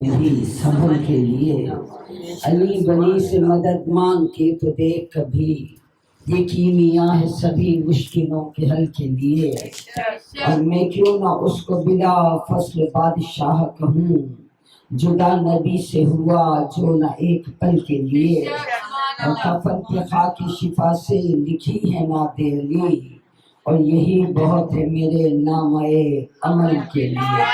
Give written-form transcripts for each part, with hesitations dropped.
بھی صبر کے لیے علی بنی سے مدد مانگ کے تو دیکھ کبھی، یہ کیمیا ہے سبھی مشکلوں کے حل کے لیے، اور میں کیوں نہ اس کو بلا فصل بادشاہ کہوں، جدا نبی سے ہوا جو نہ ایک پل کے لیے، اور کفن پہ خاک شفا سے لکھی ہے نعت علی، اور یہی بہت ہے میرے نامہ عمل کے لیے۔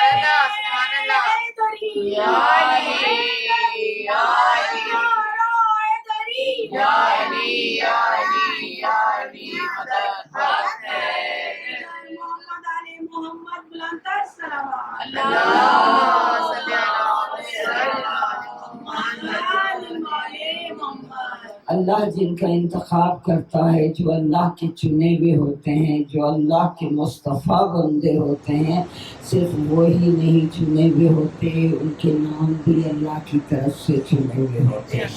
اللہ جن کا انتخاب کرتا ہے، جو اللہ کے چنے ہوئے ہوتے ہیں، جو اللہ کے مصطفیٰ بندے ہوتے ہیں، صرف وہی نہیں چنے ہوئے ہوتے، ان کے نام بھی اللہ کی طرف سے چنے ہوئے ہوتے ہیں۔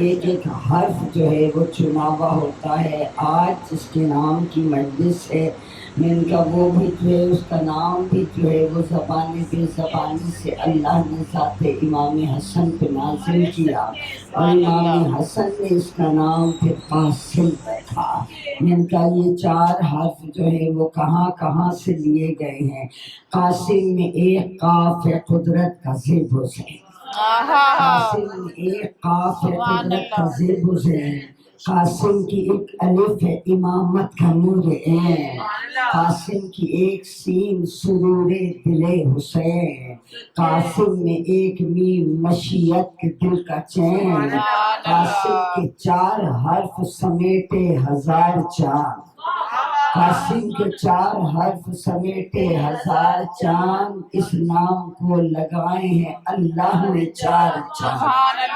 ایک ایک حرف جو ہے وہ چنا ہوا ہوتا ہے۔ آج جس کے نام کی مجلس ہے، میں ان کا وہ بھی جو ہے، اس کا نام بھی جو ہے وہ زبان بے زبانی سے اللہ نے ذات امام حسن پہ نازل کیا، اور امام حسن نے اس کا نام پھر قاسم رکھا۔ ان کا یہ چار حرف جو ہے وہ کہاں کہاں سے لیے گئے ہیں۔ قاسم میں ایک قاف ہے قدرت کا ذیل حسین، قاسم میں ایک قاف ہے قدرت کا ذیل حسین، قاسم کی ایک الف ہے امامت کا نور عین، قاسم کی ایک سین سرور دل حسین، قاسم میں ایک میم مشیت کے دل کا چین، قاسم کے چار حرف سمیٹے ہزار چاند، قاسم کے چار حرف سمیٹے ہزار چاند، اس نام کو لگائے ہیں اللہ نے چار چاند۔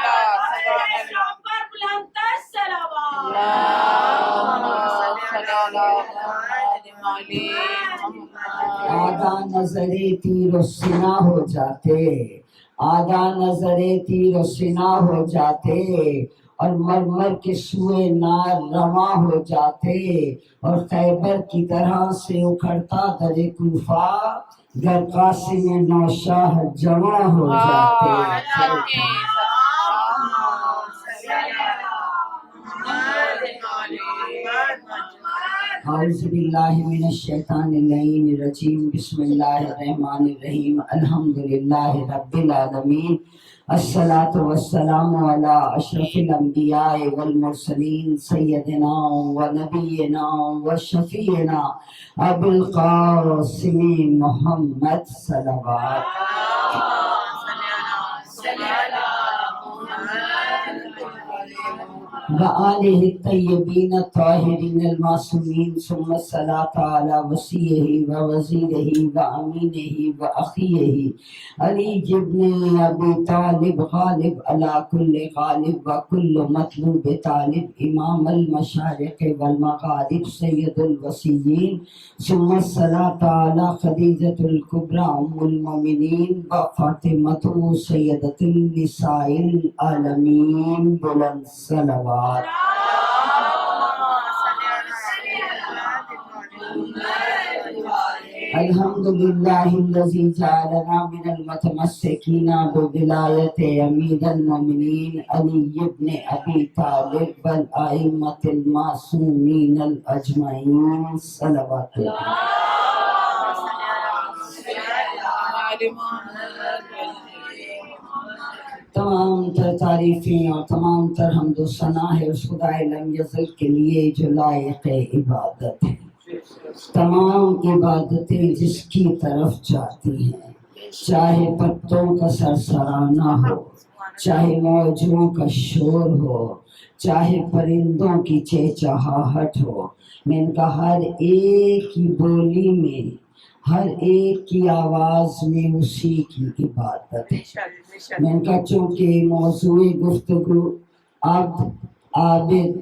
آدھا نظرے تیر و سنا ہو جاتے، آدھا نظرے تیر و سنا ہو جاتے، اور مرمر کے سوئے نار رواں ہو جاتے، اور خیبر کی طرح سے اکھڑتا در کوفہ، گر قاسم نوشاہ جواں ہو جاتے۔ اعوذ باللہ من الشیطان اللعین الرجیم، بسم اللہ الرحمن الرحیم، الحمدللہ رب العالمین، الصلاۃ والسلام علی اشرف الانبیاء والمرسلین، سیدنا و نبینا و شفیعنا ابو القاسم محمد صلوات۔ وآلہ الطیبین الطاہرین المعصومین، ثم الصلاۃ علی وصیہ و وزیرہ و امینہ و اخیہ علی ابن ابی طالب، غالب علی کل غالب و کل مطلوب طالب، امام المشارق والمغارب، سید الوصیین، ثم الصلاۃ علی خدیجۃ الکبریٰ ام المؤمنین و فاطمۃ سیدۃ النساء العالمین، بلند صلوات۔ الحمدللہ الذی جعلنا من المتمسکین بولایت امیر المؤمنین علی ابن ابی طالب والائمۃ المعصومین الاجمعین، صلوات اللہ۔ تمام تر تعریفیں اور تمام تر حمد و ثنا ہے اس خدائے لم یزل کے لیے جو لائق عبادت ہے۔ تمام عبادتیں جس کی طرف جاتی ہیں، چاہے پتوں کا سرسرانہ ہو، چاہے موجوں کا شور ہو، چاہے پرندوں کی چہچہاہٹ ہو، میں ان کا ہر ایک کی بولی میں، ہر ایک کی آواز میں اسی کی عبادت ہے۔ میں ان کا چونکہ موضوع گفتگو عابد،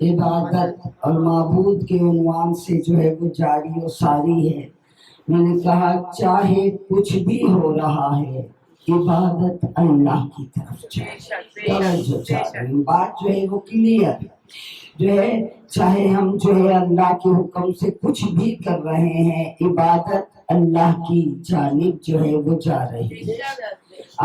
عبادت اور معبود کے عنوان سے جو ہے وہ جاری و ساری ہے، میں نے کہا چاہے کچھ بھی ہو رہا ہے، عبادت اللہ کی طرف جائے۔ بات جو ہے وہ کلیئر جو ہے، چاہے ہم جو ہے اللہ کے حکم سے کچھ بھی کر رہے ہیں، عبادت اللہ کی جانب جو ہے وہ جا رہی ہے۔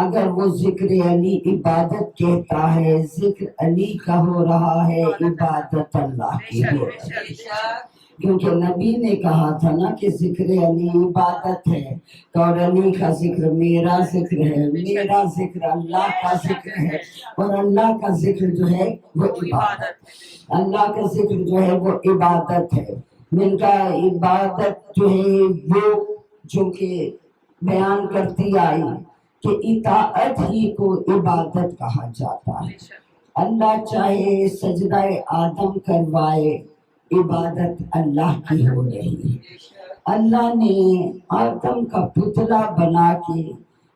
اگر وہ ذکر علی عبادت کہتا ہے، ذکر علی کا ہو رہا ہے، عبادت اللہ کی ہو رہی ہے، کیونکہ نبی نے کہا تھا نا کہ ذکر علی عبادت ہے، اور علی کا ذکر میرا ذکر ہے، میرا ذکر اللہ کا ذکر ہے، اور اللہ کا ذکر جو ہے وہ عبادت، اللہ کا ذکر جو ہے وہ عبادت ہے۔ من کا عبادت جو ہے وہ جو کہ بیان کرتی آئی کہ اطاعت ہی کو عبادت کہا جاتا ہے۔ اللہ چاہے سجدہ آدم کروائے، عبادت اللہ کی ہو رہی ہے۔ اللہ نے آدم کا پتلا بنا کے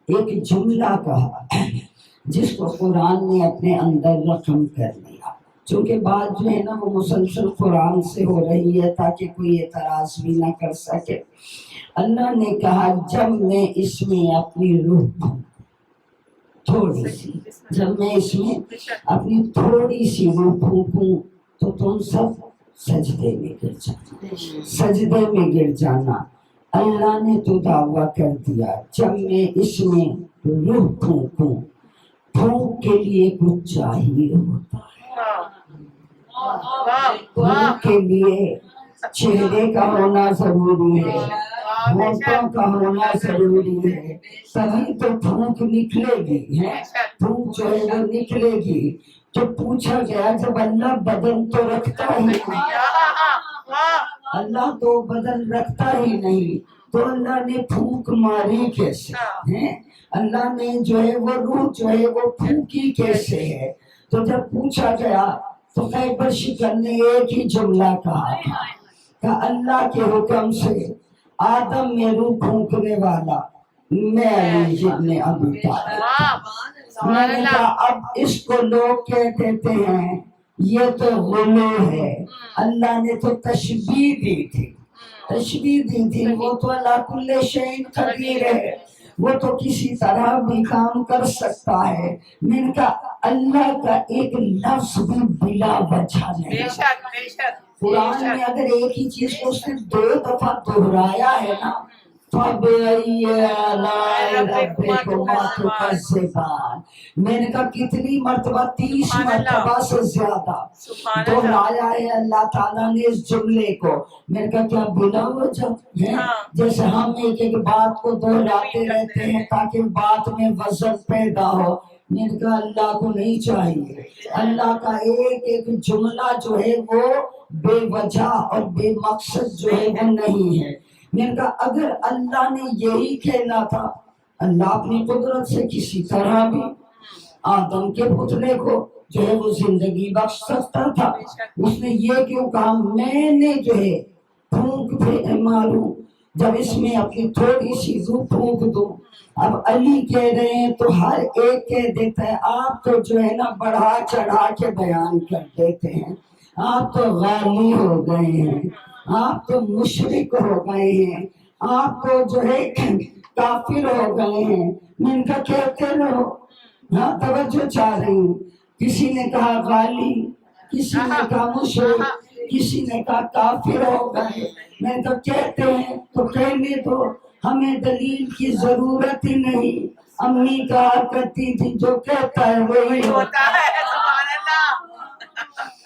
ایک جملہ کہا جس کو قرآن نے اپنے اندر رقم کر لیا، چونکہ بات جو ہے نا وہ مسلسل قرآن سے ہو رہی ہے تاکہ کوئی اعتراض بھی نہ کر سکے۔ اللہ نے کہا جب میں اس میں اپنی روح تھوڑی سی، جب میں اس میں اپنی تھوڑی سی روح پھونکوں تو تم سب سجدے میں گر جانا، سجدے میں گر جانا۔ اللہ نے تو دعویٰ کر دیا جب میں اس میں روح پھونکوں، پھونک کے لیے کچھ چاہیے ہوتا ہے، پھونک کے لیے چہرے کا ہونا ضروری ہے، ہونٹوں کا ہونا ضروری ہے، تبھی تو پھونک نکلے گی ہے، پھونک جو ہے وہ نکلے گی۔ تو پوچھا گیا جب اللہ بدن تو رکھتا ہی نہیں، اللہ تو بدن رکھتا ہی نہیں تو اللہ نے پھونک ماری کیسے ہے؟ اللہ نے جو ہے وہ روح جو ہے وہ پھونکی کیسے ہے؟ تو جب پوچھا گیا تو خیبر شکر نے ایک ہی جملہ کہا تھا کہ اللہ کے حکم سے آدم میں روح پھونکنے والا میں علی ابن ابی طالب۔ میں نے کہا اب اس کو لوگ کہہ دیتے ہیں یہ تو غلو ہے، اللہ نے تو تشبیہ دی تھی، تشبیہ دی تھی، وہ تو اللہ کل شیء قدیر ہے، وہ تو کسی طرح بھی کام کر سکتا ہے۔ میں نے کہا اللہ کا ایک لفظ بھی بلا وجہ نہیں، قرآن میں اگر ایک ہی چیز کو اس نے 2 دفعہ دہرایا ہے نا، فَبِأَيِّ آلَاءِ رَبِّكُمَا تُكَذِّبَانِ، میں نے کہا کتنی مرتبہ، 30 مرتبہ سے زیادہ دہرایا ہے اللہ تعالیٰ نے اس جملے کو۔ میں نے کہا کیا بلا وجہ ہے؟ جیسے ہم ایک ایک بات کو دہراتے رہتے ہیں تاکہ بات میں وزن پیدا ہو، میں نے کہا اللہ کو نہیں چاہیے، اللہ کا ایک ایک جملہ جو ہے وہ بے وجہ اور بے مقصد جو ہے وہ نہیں ہے۔ میں نے کہا اگر اللہ نے یہی کہنا تھا، اللہ اپنی قدرت سے کسی طرح بھی آدم کے پتلے کو جو ہے وہ زندگی بخش سکتا تھا، اس نے یہ کیوں کہا میں نے جو ہے پھونک ماروں، جب اس میں اپنی تھوڑی سی روح پھونک دوں۔ اب علی کہہ رہے ہیں تو ہر ایک کہہ دیتا ہے، آپ تو جو ہے نا بڑھا چڑھا کے بیان کر دیتے ہیں، آپ تو غالی ہو گئے ہیں، آپ تو مشرک ہو گئے ہیں، آپ تو جو ہے کافر ہو گئے ہیں۔ میں ان کا کہتے رہو، ہاں توجہ چاہ رہی ہوں۔ کسی نے کہا غالی، کسی نے کہا مشرک، کسی نے کہا کافر ہو گئے۔ میں تو کہتے ہیں تو کہنے دو، ہمیں دلیل کی ضرورت ہی نہیں، امی کہا کرتی تھی جو کہتا ہے وہی ہوتا ہے۔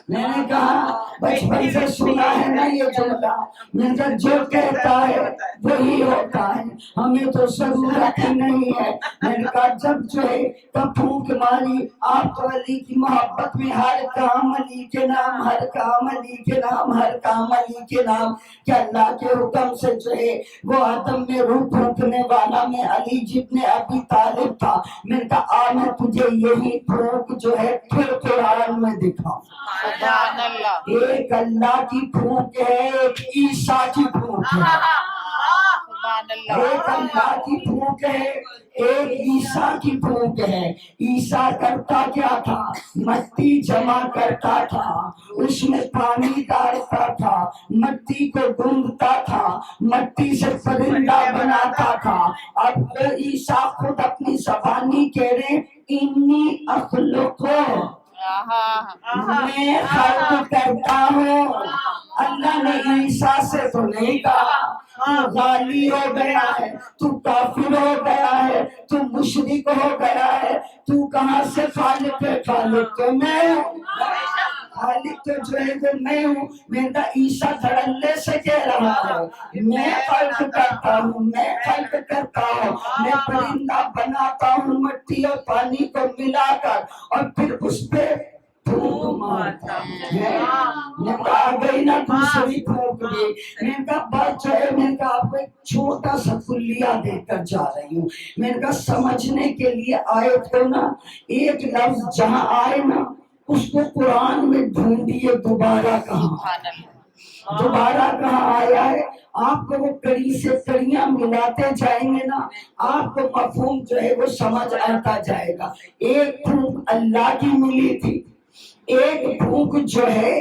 میں نے کہا بچپن سے سنا ہے نا یہ جملہ، میں نے کہا جو کہتا ہے وہی ہوتا ہے، ہمیں تو ضرورت ہی نہیں ہے۔ میں نے کہا جب جو ہے تب پھونک ماری، آپ تو علی کی محبت میں ہر کام علی کے نام، ہر کام علی کے نام، ہر کام علی کے نام، کہ اللہ کے حکم سے جو ہے وہ آدم میں روح پھونکنے والا میں علی ابن ابی طالب تھا۔ میں نے کہا آ میں تجھے یہی پھونک جو ہے پھر قرآن میں دکھاؤں۔ ایک اللہ کی پھونک ہے، ایک عیسیٰ کی پھونک ہے، ایک اللہ کی پھونک ہے، ایک عیسیٰ کی پھونک ہے۔ عیسیٰ کرتا کیا تھا؟ مٹی جمع کرتا تھا، اس میں پانی ڈالتا تھا، مٹی کو گوندتا تھا، مٹی سے پرندہ بناتا تھا۔ اب عیسیٰ خود اپنی زبانی کہہ رہے انی اخلقو، میں خلق کرتا ہوں۔ اللہ نے عیسیٰ سے تو نہیں کہا تو غالی ہو گیا ہے، تو کافر ہو گیا ہے، تو مشرک ہو گیا ہے، تو کہاں سے خالق ہے؟ خالق تو میں ہوں، خالق تو جو ہے وہ میں ہوں۔ میرا عیسیٰ دھڑلے سے کہہ رہا ہے میں خلق کرتا ہوں، میں خلق کرتا ہوں، میں پرندہ بناتا ہوں مٹی اور پانی کو ملا کر، اور پھر اس پہ پھونک مارتا ہوں۔ میں کہا گئی نا دوسری پھونک دی۔ میں کہا بات جو ہے، میں کہا آپ کو ایک چھوٹا سا کلیہ دے کر جا رہی ہوں۔ میں کہا سمجھنے کے لیے آیت کو نا، ایک لفظ جہاں آئے نا اس کو قرآن میں ڈھونڈیے دوبارہ کہاں، دوبارہ کہاں آیا ہے۔ آپ کو وہ کڑی سے کڑیاں ملاتے جائیں گے نا، آپ کو مفہوم جو ہے وہ سمجھ آتا جائے گا۔ ایک پھونک اللہ کی ملی تھی، ایک پھونک جو ہے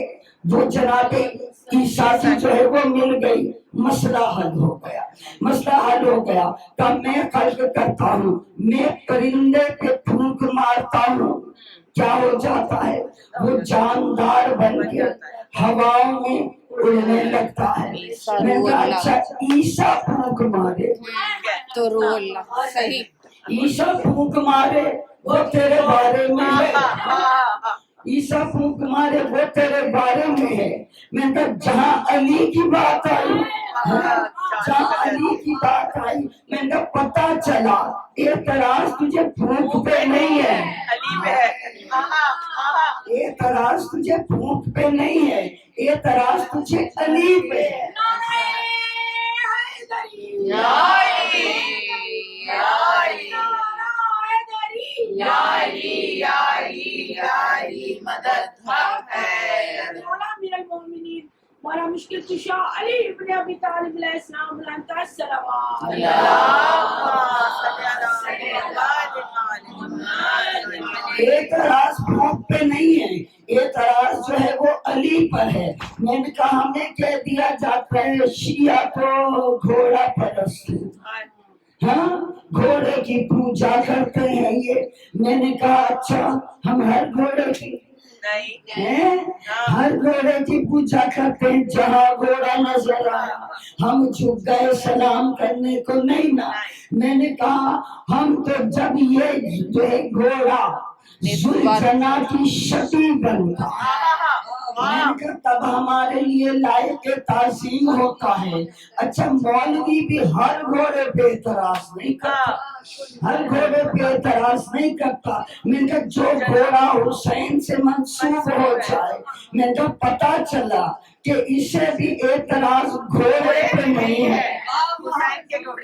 وہ جناب عیسیٰ کی جو ہے وہ مل گئی، مسئلہ حل ہو گیا، مسئلہ حل ہو گیا۔ کہ میں خلق کرتا ہوں، میں پرندے پہ پھونک مارتا ہوں، کیا ہو جاتا ہے؟ وہ جاندار بن کے ہواؤں میں اڑنے لگتا ہے۔ میں کہا اچھا عیسیٰ پھونک مارے تو روح اللہ، صحیح، عیسیٰ پھونک مارے وہ تیرے بارے میں ہے، عیسیٰ پھونک مارے وہ تیرے بارے میں ہے۔ میں کہا جہاں علی کی بات آئی، جہاں علی کی بات آئی، میں کہا پتا چلا اعتراض تجھے پھونک پہ نہیں ہے، اعتراض تجھے پھونک پہ نہیں ہے، اعتراض تجھے علی پہ ہے۔ ہمارا مشکل کشا علی ابن ابی طالب علیہ السلام بلند الصلوات۔ اعتراض پھونک پہ نہیں ہے، اعتراض جو ہے وہ علی پر ہے۔ میں نے کہا ہمیں کہہ دیا جاتا ہے شیعہ کو گھوڑا پرست، ہاں گھوڑے کی پوجا کرتے ہیں یہ۔ میں نے کہا اچھا ہم ہر گھوڑے کی ہر گھوڑے کی پوجا کرتے ہیں، جہاں گھوڑا نظر آیا ہم جھک گئے سلام کرنے کو نہیں نا۔ میں نے کہا ہم تو جب یہ جو ہے گھوڑا ذوالجناح کی شکل بنتا تب ہمارے لیے لائق تعظیم ہوتا ہے۔ اچھا مولوی بھی ہر گھوڑے پہ اعتراض نہیں کرتا، ہر گھوڑے پہ اعتراض نہیں کرتا۔ میں نے کہا جو گھوڑا حسین سے منسوب ہو جائے، میں نے کہا پتا چلا کہ اسے بھی اعتراض گھوڑے پہ نہیں ہے،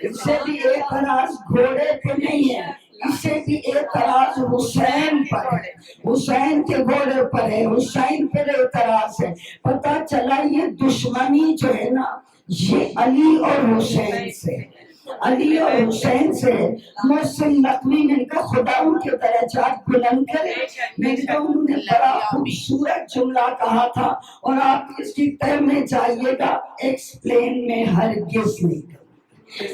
اسے بھی اعتراض گھوڑے پہ نہیں ہے، اسے بھی اعتراض حسین پر ہے، حسین کے گھوڑے پر ہے، حسین پر اعتراض ہے۔ پتا چلا یہ دشمنی جو ہے نا یہ علی اور حسین سے، علی اور حسین سے۔ محسن نقوی نے کہا خدا ان کے درجات بلند کرے، میں نے کہا انہوں نے بڑا خوبصورت جملہ کہا تھا، اور آپ اس کی تہ میں جائیے گا، ایکسپلین میں ہرگز نہیں کروں،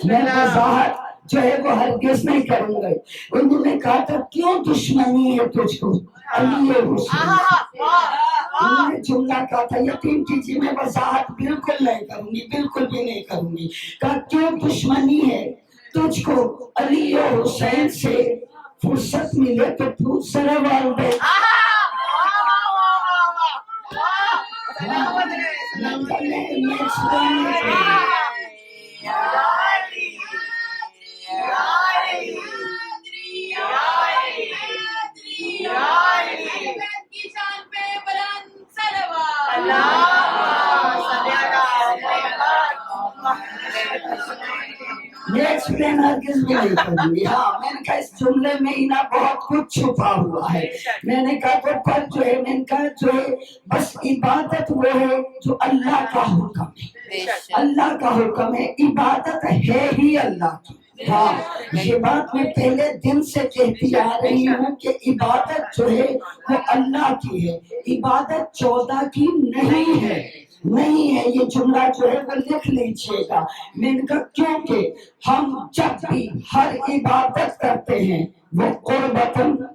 میں وضاحت جو ہے وہ ہرگز نہیں کروں گے۔ انہوں نے کہا تھا کیوں دشمنی ہے تجھ کو علی اور حسین، انہوں نے جملہ کہا تھا، یقین کیجیے میں وضاحت بالکل نہیں کروں گی، بالکل بھی نہیں کروں گی۔ کہا کیوں دشمنی ہے تجھ کو علی اور حسین سے، فرصت ملے تو پوچھ ذرا والدین۔ ایکسپلین ہرگز بھی نہیں کروں گی۔ ہاں میں نے کہا اس جملے میں ہی نا بہت کچھ چھپا ہوا ہے۔ میں نے کہا تو پر جو ہے، میں نے کہا جو ہے بس عبادت وہ ہے جو اللہ کا حکم ہے، اللہ کا حکم ہے، عبادت ہے ہی اللہ کی۔ ہاں یہ بات میں پہلے دن سے کہتی آ رہی ہوں کہ عبادت جو ہے وہ اللہ کی ہے، عبادت 14 کی نہیں ہے، نہیں ہے۔ یہ جملہ جو ہے وہ لکھ لیجئے گا۔ میں نے کہا کیونکہ ہم جب بھی ہر عبادت کرتے ہیں وہ قربتاً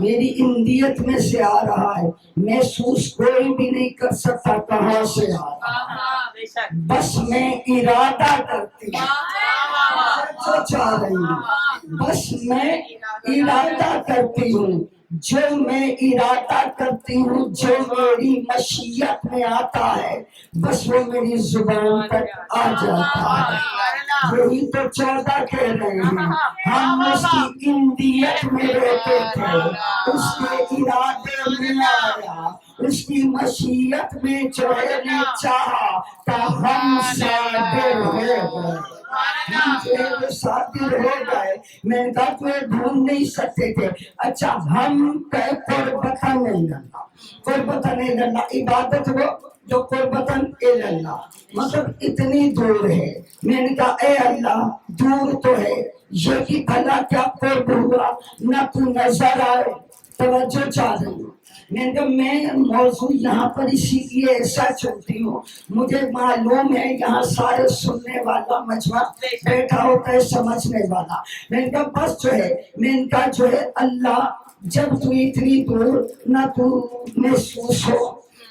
میری اندیت میں سے آ رہا ہے، محسوس کوئی بھی نہیں کر سکتا کہاں سے آ رہا ہے، بس میں ارادہ کرتی ہوں جو چاہ رہی ہوں، بس میں ارادہ کرتی ہوں، جو میں ارادہ کرتی ہوں، جو میری مشیت میں آتا ہے بس وہ میری زبان تک آ جاتا ہے۔ یہی تو 14 کہہ رہے ہیں، ہم اس کی اندیت میں رہتے تھے، اس کے ارادے میں آیا، اس کی مشیت میں جو ہے نے چاہا کہ ہم صادر ہو گئے، ہم جو ہے وہ صادر ہو گئے۔ میں نے کہا تو یہ ڈھونڈ نہیں سکتے تھے، اچھا ہم قربتاً نہیں لگا، قربتاً نہیں لگا عبادت وہ جو قربتاً اللہ، مطلب اتنی دور ہے۔ میں نے کہا اے اللہ دور تو ہے، یہ بھی بھلا کیا قرب ہوا، نہ تو نظر آئے، توجہ چاہ رہی ہوں۔ میں نے کہا میں موضوع یہاں پر اسی لیے ایسا چلتی ہوں، مجھے معلوم ہے یہاں سارے سننے والا مجمع بیٹھا ہوتا ہے سمجھنے والا۔ میں نے کہا بس جو ہے، میں نے کہا جو ہے اللہ جب تو اتنی دور، نہ تو محسوس ہو،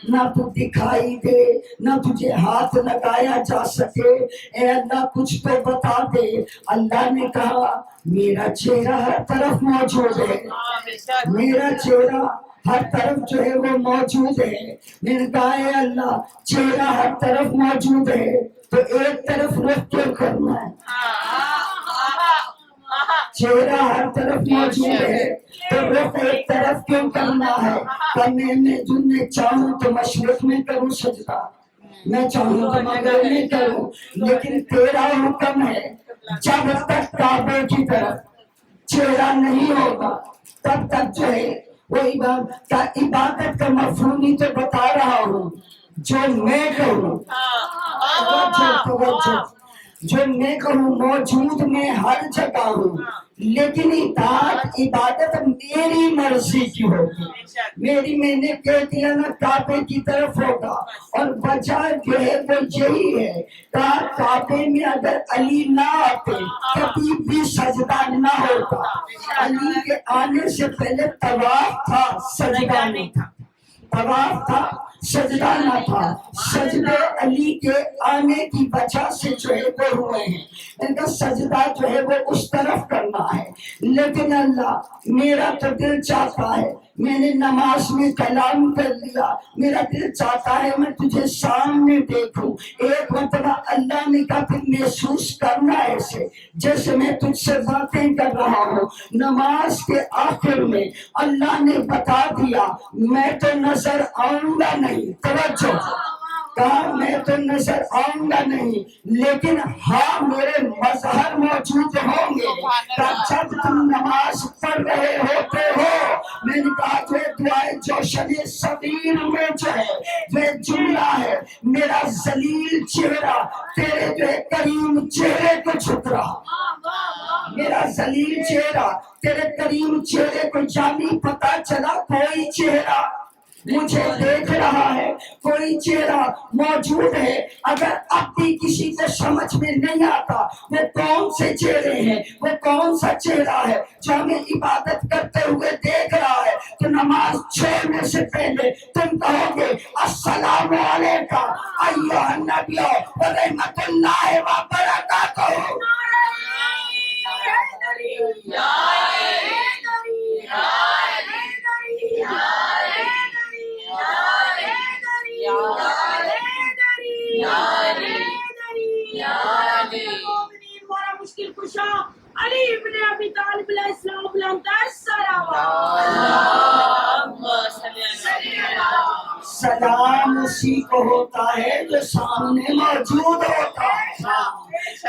نہ تو دکھائی دے، نہ تجھے ہاتھ لگایا جا سکے، اے اللہ کچھ تو بتا دے۔ اللہ نے کہا میرا چہرہ ہر طرف موجود ہے، میرا چہرہ ہر طرف جو ہے وہ موجود ہے۔ میں نے کہا اے اللہ چہرہ ہر طرف موجود ہے تو ایک طرف رخ کیوں کرنا ہے، چہرہ ہر طرف موجود ہے تو رخ ایک طرف کیوں کرنا ہے؟ کہ میں چاہوں تو مشرق میں کروں سجدہ، میں چاہوں تو مغرب میں کروں، لیکن تیرا حکم ہے جب تک کعبے کی طرف چہرہ نہیں ہوگا تب تک جو ہے وہ عبادت کا مفہوم ہی تو بتا رہا ہوں، جو میں کروں، جو میں کروں موجود میں ہر جگہ ہوں، لیکن اطاعت عبادت میری مرضی کی ہوگی، میری، میں نے کہہ دیا نا کعبے کی طرف ہوگا، اور وجہ جو ہے وہ یہی ہے کہ کعبے میں اگر علی نہ آتے کبھی بھی سجدہ نہ ہوتا، علی کے آنے سے پہلے طواف تھا سجدہ نہیں تھا، طواف تھا سجدہ نہ تھا، سجدے علی کے آنے کی وجہ سے جو ہے وہ ہوئے ہیں۔ ان کا سجدہ جو ہے وہ اس طرف کرنا ہے، لیکن اللہ میرا تو دل چاہتا ہے، میں نے نماز میں کلام کر لیا، میرا دل چاہتا ہے میں تجھے سامنے دیکھوں۔ ایک مرتبہ اللہ نے کہا پھر محسوس کرنا ایسے جیسے میں تجھ سے باتیں کر رہا ہوں۔ نماز کے آخر میں اللہ نے بتا دیا میں تو نظر آؤں گا نہیں، توجہ، کہا میں تو نظر آؤں گا نہیں، لیکن ہاں میرے مظہر موجود ہوں گے۔ جب تم نماز پڑھ رہے ہوتے ہو، میں نے کہا جو دعائے جوشن صغیر میں جو ہے وہ جملہ ہے، میرا ذلیل چہرہ تیرے جو کریم چہرے کو جھک رہا، میرا ذلیل چہرہ تیرے کریم چہرے کو، جانی پتا چلا کوئی چہرہ مجھے دیکھ رہا ہے، کوئی چہرہ موجود ہے۔ اگر اب بھی کسی کو سمجھ میں نہیں آتا وہ کون سے چہرے ہیں، وہ کون سا چہرہ ہے جو ہمیں عبادت کرتے ہوئے دیکھ رہا ہے، تو نماز چھوڑنے سے پہلے تم کہو گے السلام علیکم ایھا النبی و رحمت اللہ وبرکاتہ۔ ہمارا مشکل کشا علی ابن ابی طالب علیہ السلام بلند سلام اسی کو ہوتا ہے جو سامنے موجود ہوتا ہے،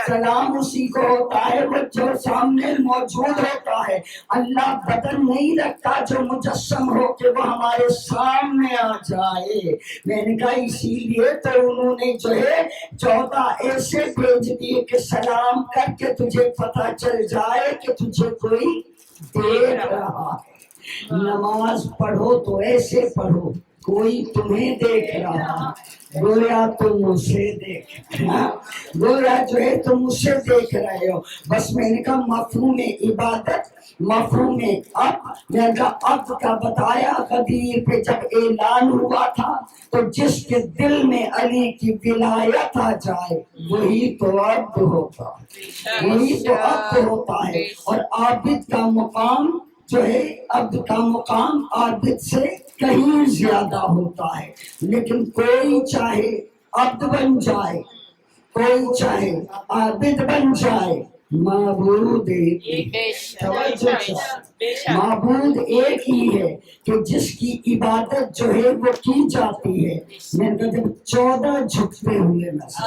سلام اسی کو ہوتا ہے وہ جو سامنے موجود ہوتا ہے۔ اللہ بدن نہیں رکھتا جو مجسم ہو کہ وہ ہمارے سامنے آ جائے۔ میں نے کہا اسی لیے تو انہوں نے جو ہے 14 ایسے بھیج دیے کہ سلام کر کے تجھے پتہ چل جائے کہ تجھے کوئی دیکھ رہا ہے۔ نماز پڑھو تو ایسے پڑھو، کوئی تمہیں دیکھ رہا گویا تم اسے دیکھ گویا جو ہے تم اسے دیکھ رہے ہو. بس میں نے کہا مفہوم عبادت مفہوم اب میں نے کہا اب کا بتایا غدیر پہ جب اعلان ہوا تھا تو جس کے دل میں علی کی ولایت آ جائے وہی تو عبد ہوتا وہی تو عبد ہوتا ہے. اور عابد کا مقام جو ہے عبد کا مقام عابد سے کہیں زیادہ ہوتا ہے. لیکن کوئی چاہے عبد بن جائے کوئی چاہے عابد بن جائے معبود معبود ایک ہی ہے کہ جس کی عبادت جو ہے وہ کی جاتی ہے. میں نے کہا جب 14 جھکتے ہوئے نظر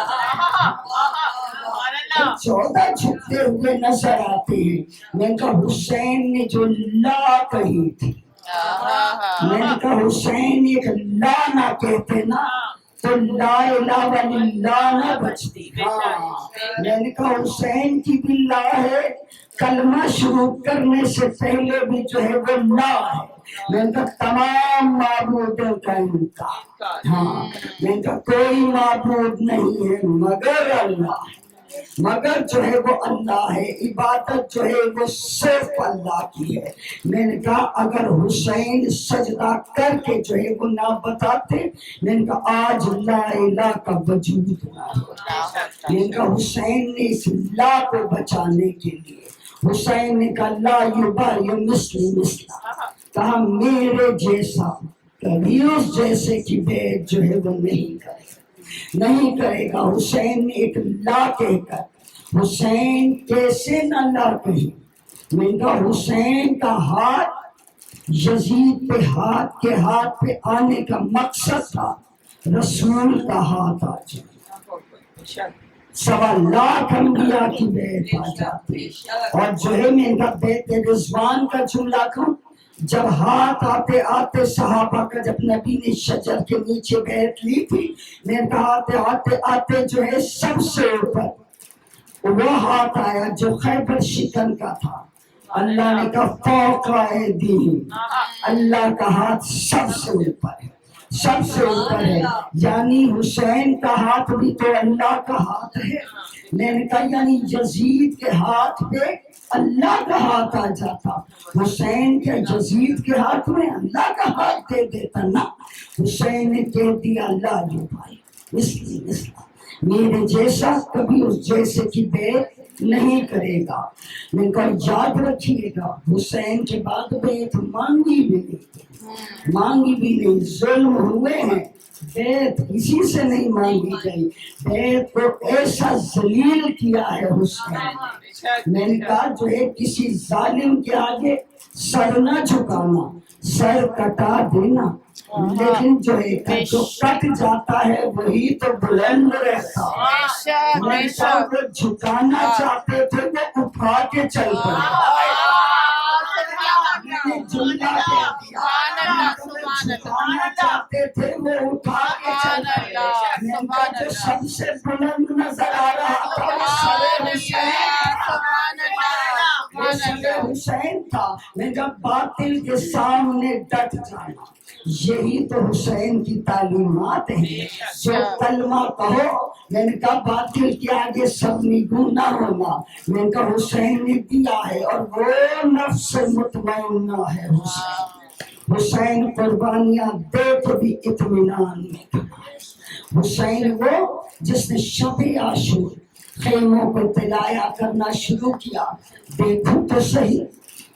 14 جھکتے ہوئے نظر آتے ہیں. میں نے کہا حسین نے جو لا کہی تھی میں نے کہا حسین ایک لا نہ کہتے نا تو لا الہ الا اللہ نہ بچتی. میں نے کہا حسین کی بھی لا ہے کلمہ شروع کرنے سے پہلے بھی جو ہے وہ لا ہے. میں نے کہا تمام معبودوں کا انکار میں نے کہا کوئی معبود نہیں ہے مگر اللہ مگر جو ہے وہ اللہ ہے. عبادت جو ہے وہ صرف اللہ کی ہے. میں نے کہا اگر حسین سجدہ کر کے جو ہے وہ نہ بتاتے میں نے کہا آج لا الہ کا وجود نہ ہوتا. میں نے کہا حسین نے اس لا کو بچانے کے لیے حسین نے کہا لا یبالی مثلی مثلا کہا میرے جیسا کبھی اس جیسے کی بیعت جو ہے وہ نہیں کرے گا. حسین نے ایک لا کہہ کر حسین کیسے نہ لا کہی. میں نے کہا حسین کا ہاتھ یزید پہ ہاتھ پہ آنے کا مقصد تھا رسول کا ہاتھ آ جائے 1.25 انبیاء کی بیعت آ جاتی. اور جو ہے میں نے کہا بیعت رضوان کا جملہ کہوں جب ہاتھ آتے آتے صحابہ کا جب نبی نے شجر کے نیچے بیعت لی تھی میں نے کہا آتے آتے جو ہے سب سے اوپر وہ ہاتھ آیا جو خیبر شکن کا تھا. اللہ نے کہا فوق ایدیہم اللہ کا ہاتھ سب سے اوپر ہے سب سے اوپر ہے. یعنی حسین کا ہاتھ بھی تو اللہ کا ہاتھ ہے. میں نے کہا یعنی یزید کے ہاتھ پہ اللہ کا ہاتھ آ جاتا حسین کے یزید کے ہاتھ میں اللہ کا ہاتھ دے دیتا نا. حسین نے کہہ دیا اللہ جو بھائی مثلا میرے جیسا کبھی اس جیسے کی بیعت نہیں کرے گا. میں نے کہا یاد رکھیے گا حسین کے بعد بیعت مانگی بھی نہیں ظلم ہوئے ہیں بیعت کسی سے نہیں مانگی گئی. بیعت کو ایسا ذلیل کیا ہے حسین. میں نے کہا جو ہے کسی ظالم کے آگے سر نہ جھکانا سر کٹا دینا لیکن جو ہے جو کٹ جاتا ہے وہی تو بلند رہتا. میں نے کہا وہ جھکانا چاہتے تھے وہ اٹھا کے چل پڑے. جھکانا چاہتے تھے وہ اٹھا کے چل پڑے. جو سب سے بلند نظر آ رہا تھا حسین تھا. میں جب باطل کے سامنے ڈٹ جانا یہی تو حسین کی تعلیمات ہیں. جو کلمہ کہو میں نے کہا باطل کے آگے سب نگوں نہ ہونا. میں نے کہا حسین نے دیا ہے اور وہ نفس مطمئنہ ہے. حسین قربانیاں دے تو بھی اطمینان میں تھا. حسین وہ جس نے شب عاشور خیموں کو تلایا کرنا شروع کیا. دیکھو تو صحیح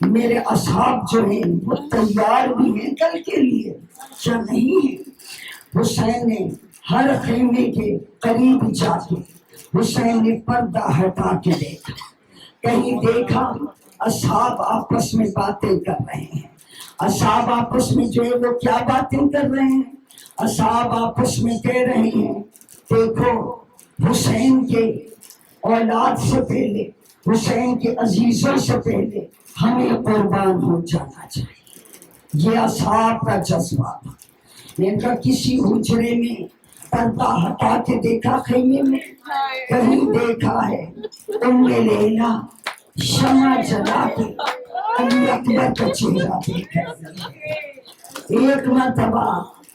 میرے اصحاب جو ہیں وہ تیار بھی ہیں کل کے لیے کیا نہیں ہے. حسین نے ہر خیمے کے قریب جا کے حسین نے پردہ ہٹا کے دیکھا. کہیں دیکھا اصحاب آپس میں باتیں کر رہے ہیں. اصحاب آپس میں جو ہے وہ کیا باتیں کر رہے ہیں. اصحاب آپس میں کہہ رہے ہیں دیکھو حسین کے اولاد سے پہلے حسین کے عزیزوں سے پہلے ہمیں قربان ہو جانا چاہیے. یہ اصحاب کا جذبہ تھا. میں نے کہا کسی حجرے میں پردہ ہٹا کے دیکھا خیمے میں کہیں دیکھا ہے ام لیلا شمع جلا کے علی اکبر کا چہرہ دیکھ رہی ہے. ایک مرتبہ